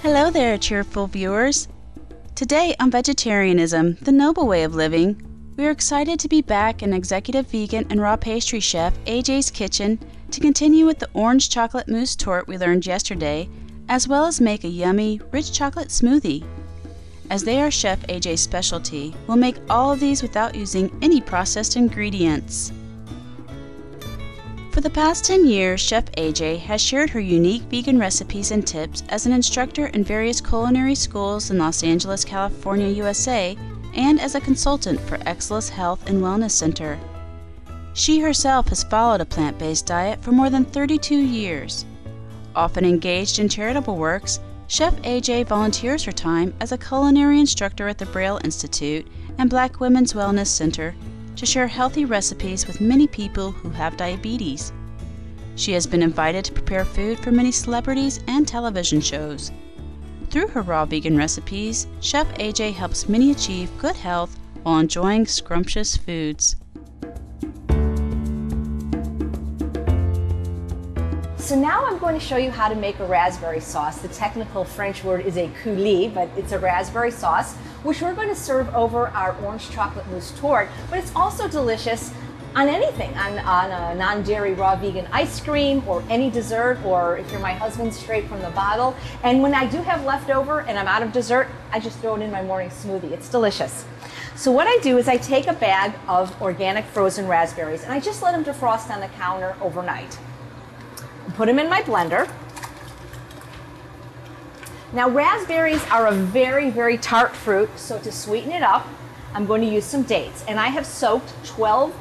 Hello there, cheerful viewers. Today on Vegetarianism, the Noble Way of Living, we are excited to be back in executive vegan and raw pastry chef Aj's kitchen to continue with the orange chocolate mousse torte we learned yesterday, as well as make a yummy, rich chocolate smoothie. As they are Chef Aj's specialty, we'll make all of these without using any processed ingredients. For the past 10 years, Chef Aj has shared her unique vegan recipes and tips as an instructor in various culinary schools in Los Angeles, California, USA, and as a consultant for Exelis Health and Wellness Center. She herself has followed a plant-based diet for more than 32 years. Often engaged in charitable works, Chef Aj volunteers her time as a culinary instructor at the Braille Institute and Black Women's Wellness Center to share healthy recipes with many people who have diabetes. She has been invited to prepare food for many celebrities and television shows. Through her raw vegan recipes, Chef Aj helps many achieve good health while enjoying scrumptious foods. So now I'm going to show you how to make a raspberry sauce. The technical French word is a coulis, but it's a raspberry sauce, which we're going to serve over our orange chocolate mousse torte, but it's also delicious on anything, on a non-dairy raw vegan ice cream or any dessert, or if you're my husband, straight from the bottle. And when I do have leftover and I'm out of dessert, I just throw it in my morning smoothie. It's delicious. So what I do is I take a bag of organic frozen raspberries and I just let them defrost on the counter overnight. Put them in my blender. Now raspberries are a very, very tart fruit, so to sweeten it up, I'm going to use some dates. And I have soaked 12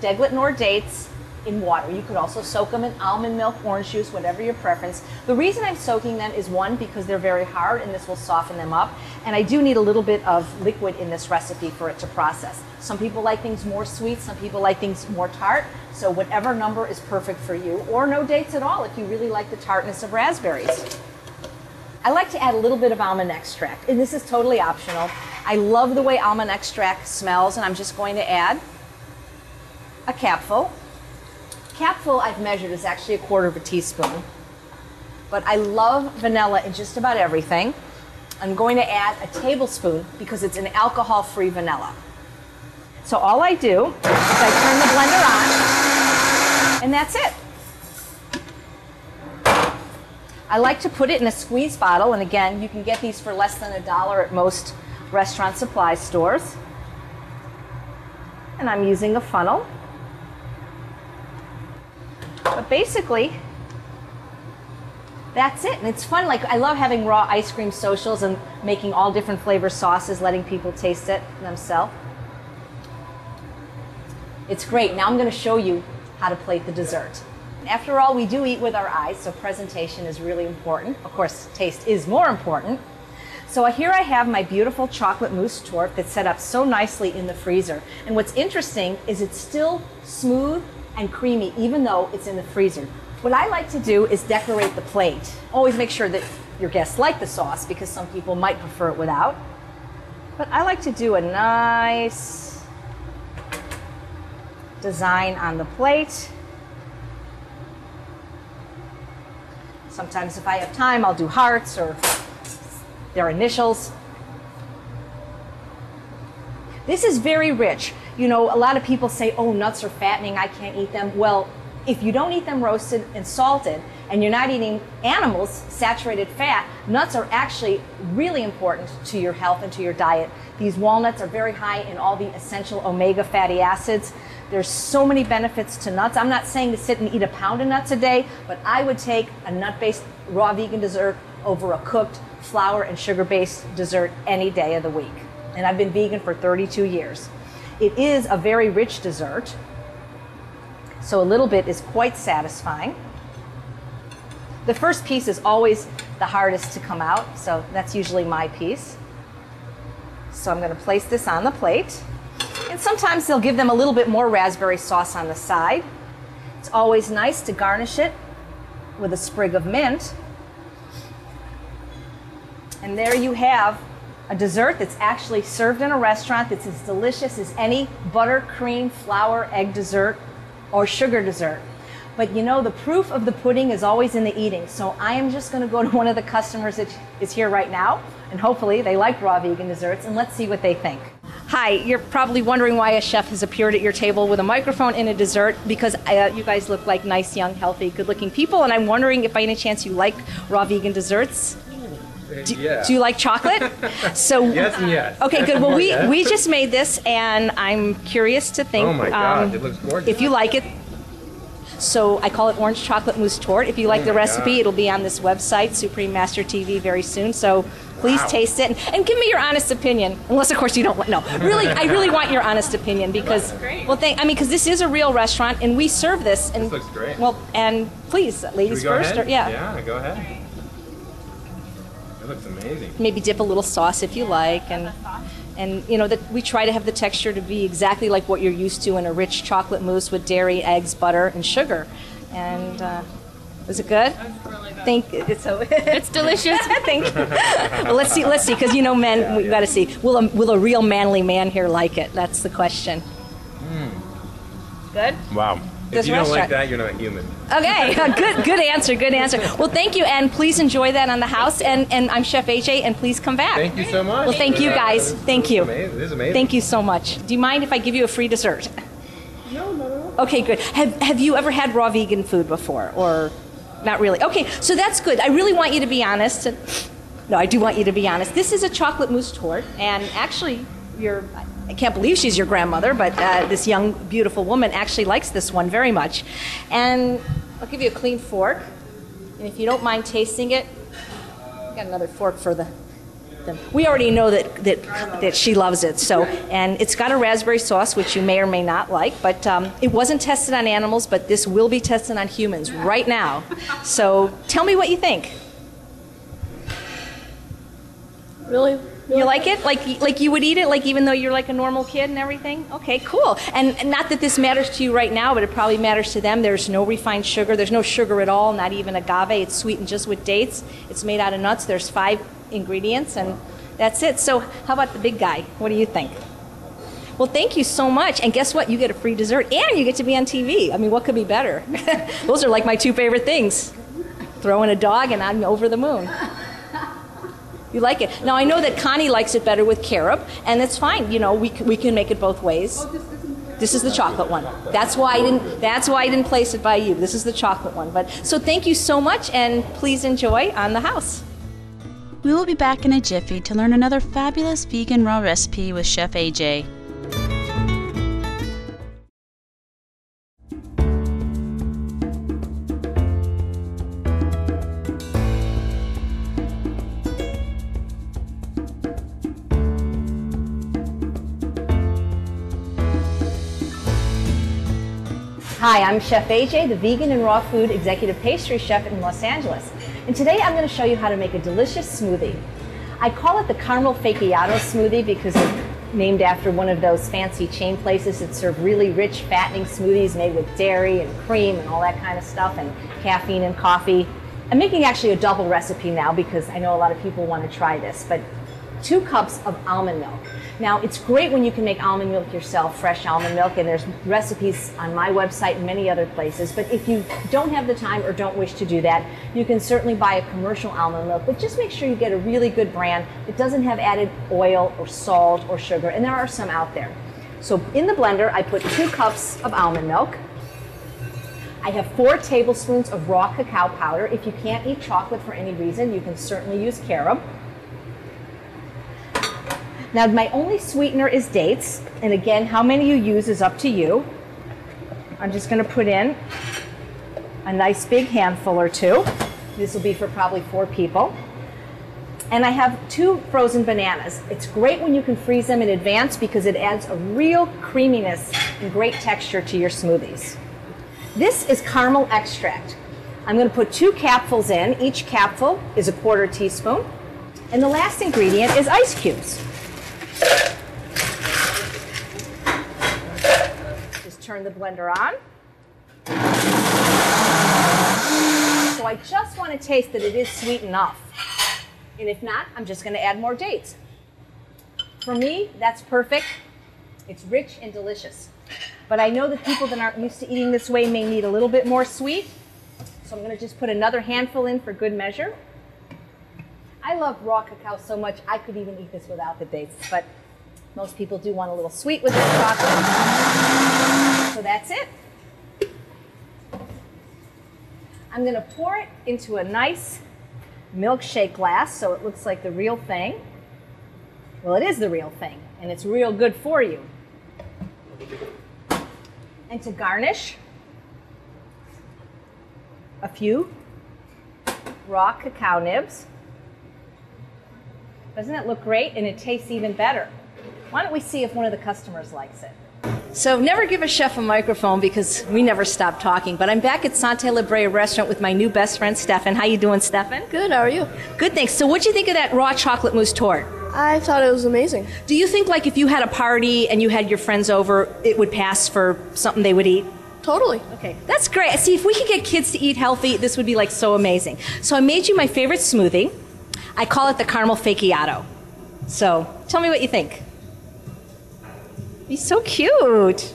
Deglet Nor dates in water. You could also soak them in almond milk, orange juice, whatever your preference. The reason I'm soaking them is one, because they're very hard and this will soften them up. And I do need a little bit of liquid in this recipe for it to process. Some people like things more sweet, some people like things more tart. So whatever number is perfect for you, or no dates at all if you really like the tartness of raspberries. I like to add a little bit of almond extract, and this is totally optional. I love the way almond extract smells, and I'm just going to add a capful. Capful I've measured is actually 1/4 teaspoon, but I love vanilla in just about everything. I'm going to add a tablespoon because it's an alcohol-free vanilla. So all I do is I turn the blender on, and that's it. I like to put it in a squeeze bottle, and again, you can get these for less than $1 at most restaurant supply stores. And I'm using a funnel. But basically, that's it. And it's fun. Like, I love having raw ice cream socials and making all different flavor sauces, letting people taste it themselves. It's great. Now I'm going to show you how to plate the dessert. After all, we do eat with our eyes, so presentation is really important. Of course, taste is more important. So here I have my beautiful chocolate mousse torte that's set up so nicely in the freezer. And what's interesting is it's still smooth and creamy even though it's in the freezer. What I like to do is decorate the plate. Always make sure that your guests like the sauce because some people might prefer it without. But I like to do a nice design on the plate. Sometimes if I have time, I'll do hearts or their initials. This is very rich. You know, a lot of people say, oh, nuts are fattening, I can't eat them. Well, if you don't eat them roasted and salted, and you're not eating animals, saturated fat, nuts are actually really important to your health and to your diet. These walnuts are very high in all the essential omega fatty acids. There's so many benefits to nuts. I'm not saying to sit and eat a pound of nuts a day, but I would take a nut-based raw vegan dessert over a cooked flour and sugar-based dessert any day of the week. And I've been vegan for 32 years. It is a very rich dessert, so a little bit is quite satisfying. The first piece is always the hardest to come out, so that's usually my piece. So I'm going to place this on the plate. And sometimes they'll give them a little bit more raspberry sauce on the side. It's always nice to garnish it with a sprig of mint. And there you have a dessert that's actually served in a restaurant that's as delicious as any butter, cream, flour, egg dessert or sugar dessert. But you know, the proof of the pudding is always in the eating. So I am just going to go to one of the customers that is here right now, and hopefully they like raw vegan desserts, and let's see what they think. Hi, you're probably wondering why a chef has appeared at your table with a microphone and a dessert, because you guys look like nice, young, healthy, good-looking people, and I'm wondering if by any chance you like raw vegan desserts. Do you like chocolate? So yes and yes. Okay, good. Well, we just made this, and I'm curious to think. Oh my God, it looks gorgeous. If you like it. So I call it orange chocolate mousse torte. If you like the recipe, it'll be on this website, Supreme Master TV, very soon. So please taste it and give me your honest opinion. Unless, of course, you don't. No, really, I really want your honest opinion because, well, because this is a real restaurant and we serve this. And, this looks great. Well, and please, ladies first. Ahead? Or, yeah. Yeah, go ahead. It looks amazing. Maybe dip a little sauce if you like, and you know that we try to have the texture to be exactly like what you're used to in a rich chocolate mousse with dairy, eggs, butter, and sugar. And is it good? It's really good. It's delicious. Thank you. Well, let's see, because you know, men, we got to see. Will a real manly man here like it? That's the question. Good. Wow. If you don't like that, you're not human. Okay, good answer, good answer. Well, thank you, and please enjoy that on the house, and I'm Chef AJ, and please come back. Thank you so much. Well, thank you guys. Thank you. This is amazing. Thank you so much. Do you mind if I give you a free dessert? No. Okay, good. Have you ever had raw vegan food before, or not really? Okay, so that's good. I really want you to be honest. No, I do want you to be honest. This is a chocolate mousse torte, and actually, I can't believe she's your grandmother, but this young, beautiful woman actually likes this one very much. And I'll give you a clean fork. And if you don't mind tasting it, I've got another fork for the we already know that she loves it. So, and it's got a raspberry sauce, which you may or may not like, but it wasn't tested on animals, but this will be tested on humans right now. So tell me what you think. Really? You like it? Like you would eat it, like even though you're like a normal kid and everything? Okay, cool. And not that this matters to you right now, but it probably matters to them. There's no refined sugar. There's no sugar at all, not even agave. It's sweetened just with dates. It's made out of nuts. There's 5 ingredients, and that's it. So how about the big guy? What do you think? Well, thank you so much. And guess what? You get a free dessert, and you get to be on TV. I mean, what could be better? Those are like my 2 favorite things. Throw in a dog, and I'm over the moon. You like it. Now, I know that Connie likes it better with carob, and that's fine. You know, we can make it both ways. This is the chocolate one. That's why I didn't place it by you. This is the chocolate one. But so thank you so much, and please enjoy on the house. We will be back in a jiffy to learn another fabulous vegan raw recipe with Chef AJ. Hi, I'm Chef AJ, the vegan and raw food executive pastry chef in Los Angeles. And today I'm going to show you how to make a delicious smoothie. I call it the caramel facciato smoothie because it's named after one of those fancy chain places that serve really rich, fattening smoothies made with dairy and cream and all that kind of stuff, and caffeine and coffee. I'm making actually a double recipe now because I know a lot of people want to try this, but 2 cups of almond milk. Now, it's great when you can make almond milk yourself, fresh almond milk, and there's recipes on my website and many other places. But if you don't have the time or don't wish to do that, you can certainly buy a commercial almond milk, but just make sure you get a really good brand that doesn't have added oil or salt or sugar, and there are some out there. So in the blender, I put 2 cups of almond milk. I have 4 tablespoons of raw cacao powder. If you can't eat chocolate for any reason, you can certainly use carob. Now, my only sweetener is dates, and again, how many you use is up to you. I'm just going to put in a nice big handful or 2. This will be for probably 4 people. And I have 2 frozen bananas. It's great when you can freeze them in advance because it adds a real creaminess and great texture to your smoothies. This is caramel extract. I'm going to put 2 capfuls in. Each capful is a 1/4 teaspoon. And the last ingredient is ice cubes. Just turn the blender on. So I just want to taste that it is sweet enough. And if not, I'm just going to add more dates. For me, that's perfect. It's rich and delicious. But I know that people that aren't used to eating this way may need a little bit more sweet. So I'm going to just put another handful in for good measure. I love raw cacao so much, I could even eat this without the dates. But most people do want a little sweet with their chocolate. So that's it. I'm going to pour it into a nice milkshake glass so it looks like the real thing. Well, it is the real thing, and it's real good for you. And to garnish, a few raw cacao nibs. Doesn't it look great? And it tastes even better. Why don't we see if one of the customers likes it? So never give a chef a microphone because we never stop talking. But I'm back at Sante La Brea restaurant with my new best friend, Stefan. How you doing, Stefan? Good, how are you? Good, thanks. So what'd you think of that raw chocolate mousse tort? I thought it was amazing. Do you think like if you had a party and you had your friends over, it would pass for something they would eat? Totally. Okay, that's great. See, if we could get kids to eat healthy, this would be like so amazing. So I made you my favorite smoothie. I call it the caramel faciato. So tell me what you think. He's so cute.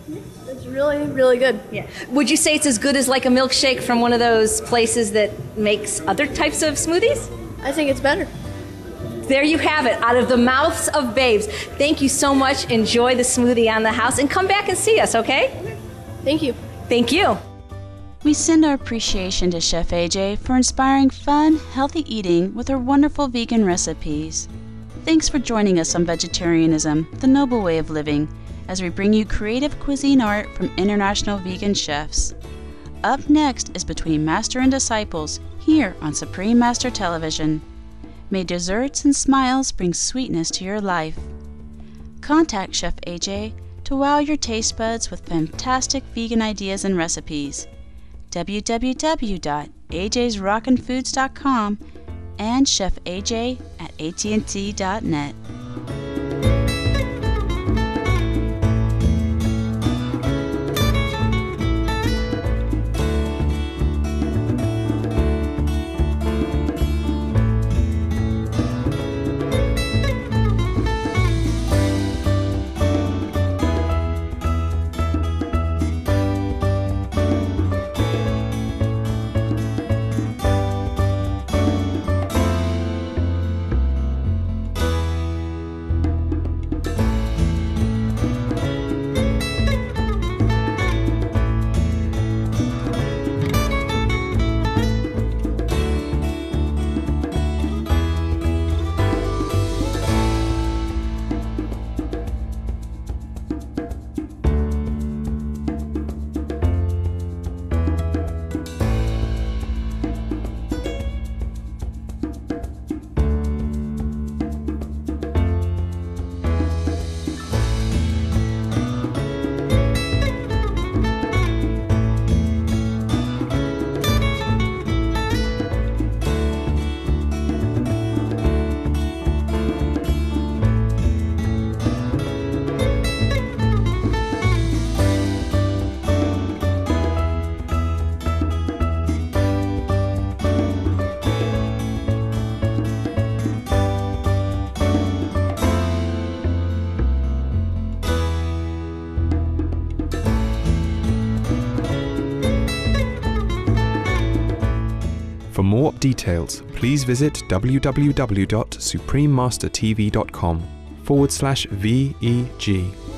It's really, really good. Yeah. Would you say it's as good as like a milkshake from one of those places that makes other types of smoothies? I think it's better. There you have it, out of the mouths of babes. Thank you so much. Enjoy the smoothie on the house and come back and see us, okay? Thank you. Thank you. We send our appreciation to Chef Aj for inspiring fun, healthy eating with her wonderful vegan recipes. Thanks for joining us on Vegetarianism, the Noble Way of Living, as we bring you creative cuisine art from international vegan chefs. Up next is Between Master and Disciples, here on Supreme Master Television. May desserts and smiles bring sweetness to your life. Contact Chef Aj to wow your taste buds with fantastic vegan ideas and recipes. www.ajsrockinfoods.com and Chef Aj at AT&T.net. For more details, please visit www.suprememastertv.com/VEG.